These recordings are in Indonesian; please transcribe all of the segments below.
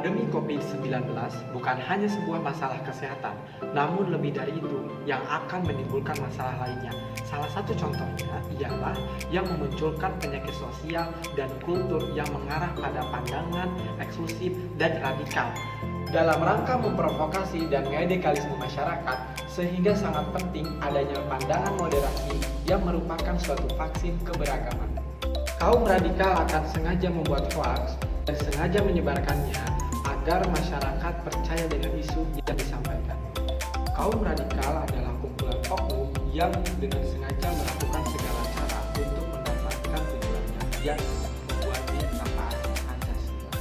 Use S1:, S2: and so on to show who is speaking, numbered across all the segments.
S1: Pandemi COVID-19 bukan hanya sebuah masalah kesehatan, namun lebih dari itu yang akan menimbulkan masalah lainnya. Salah satu contohnya ialah yang memunculkan penyakit sosial dan kultur yang mengarah pada pandangan eksklusif dan radikal. Dalam rangka memprovokasi dan radikalisme masyarakat, sehingga sangat penting adanya pandangan moderasi yang merupakan suatu vaksin keberagaman. Kaum radikal akan sengaja membuat hoaks dan sengaja menyebarkannya agar masyarakat percaya dengan isu yang disampaikan. Kaum radikal adalah kumpulan oknum yang dengan sengaja melakukan segala cara untuk mendapatkan tujuannya yang membuatnya tanpa asas Pancasila.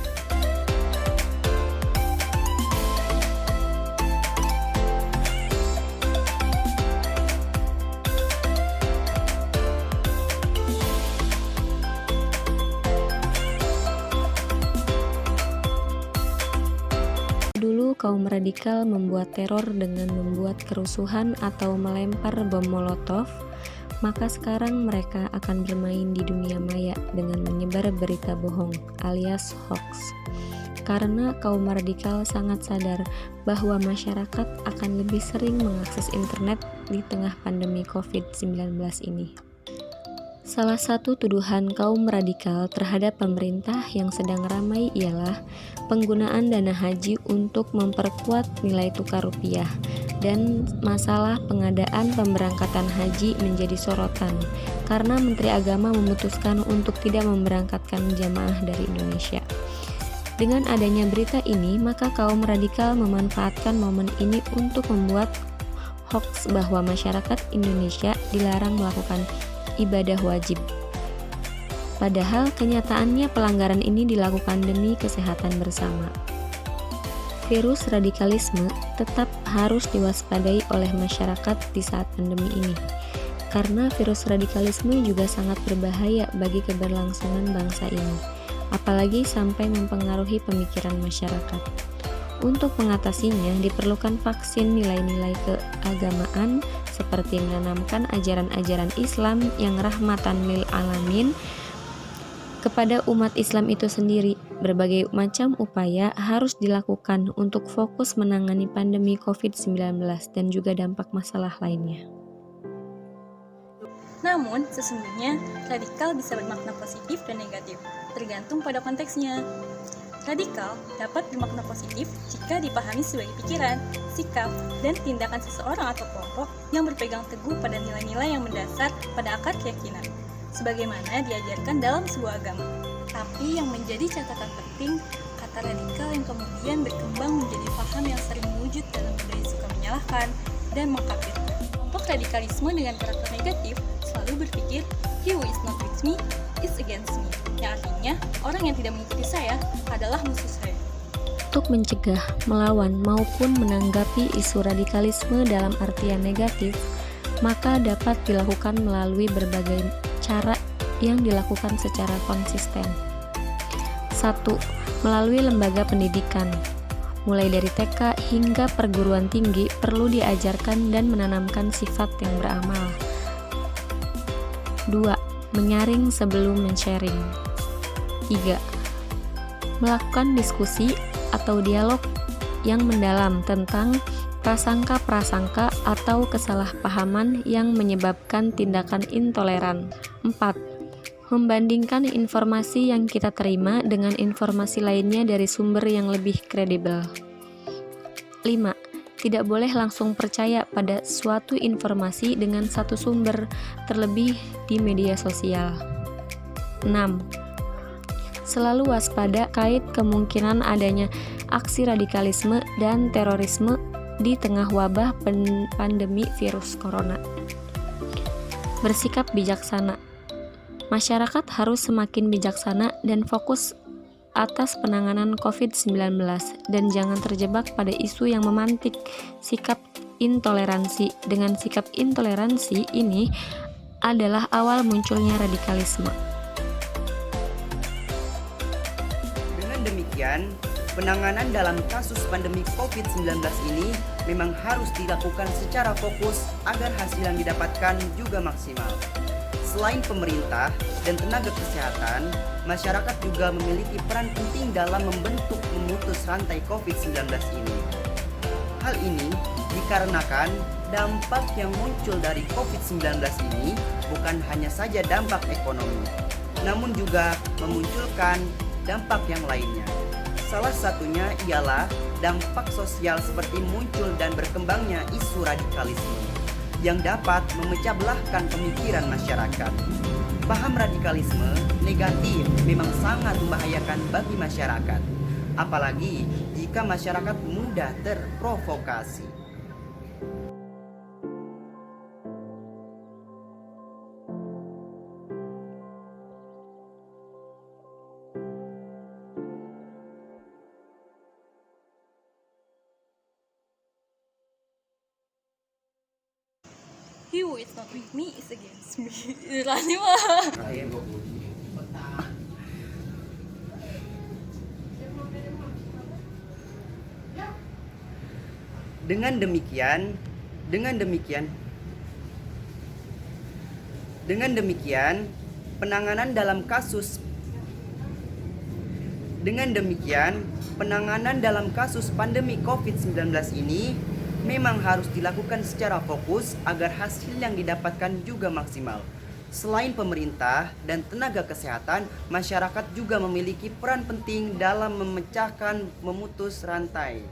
S2: Dulu kaum radikal membuat teror dengan membuat kerusuhan atau melempar bom molotov, maka sekarang mereka akan bermain di dunia maya dengan menyebar berita bohong alias hoax. Karena kaum radikal sangat sadar bahwa masyarakat akan lebih sering mengakses internet di tengah pandemi COVID-19 ini. Salah satu tuduhan kaum radikal terhadap pemerintah yang sedang ramai ialah penggunaan dana haji untuk memperkuat nilai tukar rupiah, dan masalah pengadaan pemberangkatan haji menjadi sorotan karena Menteri Agama memutuskan untuk tidak memberangkatkan jamaah dari Indonesia. Dengan adanya berita ini, maka kaum radikal memanfaatkan momen ini untuk membuat hoax bahwa masyarakat Indonesia dilarang melakukan ibadah wajib. Padahal kenyataannya pelanggaran ini dilakukan demi kesehatan bersama. Virus radikalisme tetap harus diwaspadai oleh masyarakat di saat pandemi ini, karena virus radikalisme juga sangat berbahaya bagi keberlangsungan bangsa ini, apalagi sampai mempengaruhi pemikiran masyarakat. Untuk mengatasinya diperlukan vaksin nilai-nilai keagamaan seperti menanamkan ajaran-ajaran Islam yang rahmatan lil alamin kepada umat Islam itu sendiri. Berbagai macam upaya harus dilakukan untuk fokus menangani pandemi COVID-19 dan juga dampak masalah lainnya.
S3: Namun, sesungguhnya radikal bisa bermakna positif dan negatif, tergantung pada konteksnya. Radikal dapat bermakna positif jika dipahami sebagai pikiran, sikap, dan tindakan seseorang atau kelompok yang berpegang teguh pada nilai-nilai yang mendasar pada akar keyakinan, sebagaimana diajarkan dalam sebuah agama. Tapi yang menjadi catatan penting, kata radikal yang kemudian berkembang menjadi paham yang sering mewujud dalam budaya suka menyalahkan dan mengkafirkan. Kelompok radikalisme dengan karakter negatif selalu berpikir, "He who is not with me is against me," yang artinya orang yang tidak mengikuti saya adalah musuh saya.
S2: Untuk mencegah, melawan, maupun menanggapi isu radikalisme dalam artian negatif, maka dapat dilakukan melalui berbagai cara yang dilakukan secara konsisten. 1. Melalui lembaga pendidikan. Mulai dari TK hingga perguruan tinggi perlu diajarkan dan menanamkan sifat yang beramal. 2. Menyaring sebelum men-sharing. 3. Melakukan diskusi atau dialog yang mendalam tentang prasangka-prasangka atau kesalahpahaman yang menyebabkan tindakan intoleran. 4. Membandingkan informasi yang kita terima dengan informasi lainnya dari sumber yang lebih kredibel. 5. Tidak boleh langsung percaya pada suatu informasi dengan satu sumber, terlebih di media sosial. 6. Selalu waspada kait kemungkinan adanya aksi radikalisme dan terorisme di tengah wabah pandemi virus corona. Bersikap bijaksana. Masyarakat harus semakin bijaksana dan fokus atas penanganan COVID-19 dan jangan terjebak pada isu yang memantik sikap intoleransi. Dengan sikap intoleransi ini adalah awal munculnya radikalisme.
S4: Dengan demikian, penanganan dalam kasus pandemi COVID-19 ini memang harus dilakukan secara fokus agar hasil yang didapatkan juga maksimal. Selain pemerintah, dan tenaga kesehatan, masyarakat juga memiliki peran penting dalam membentuk memutus rantai COVID-19 ini. Hal ini dikarenakan dampak yang muncul dari COVID-19 ini bukan hanya saja dampak ekonomi, namun juga memunculkan dampak yang lainnya. Salah satunya ialah dampak sosial seperti muncul dan berkembangnya isu radikalisme yang dapat memecah belahkan pemikiran masyarakat. Paham radikalisme negatif memang sangat membahayakan bagi masyarakat, apalagi jika masyarakat mudah terprovokasi.
S3: He who is not with me is against me. Irani mah.
S4: Dengan demikian, penanganan dalam kasus pandemi COVID-19 ini memang harus dilakukan secara fokus agar hasil yang didapatkan juga maksimal. Selain pemerintah dan tenaga kesehatan, masyarakat juga memiliki peran penting dalam membantu memutus rantai.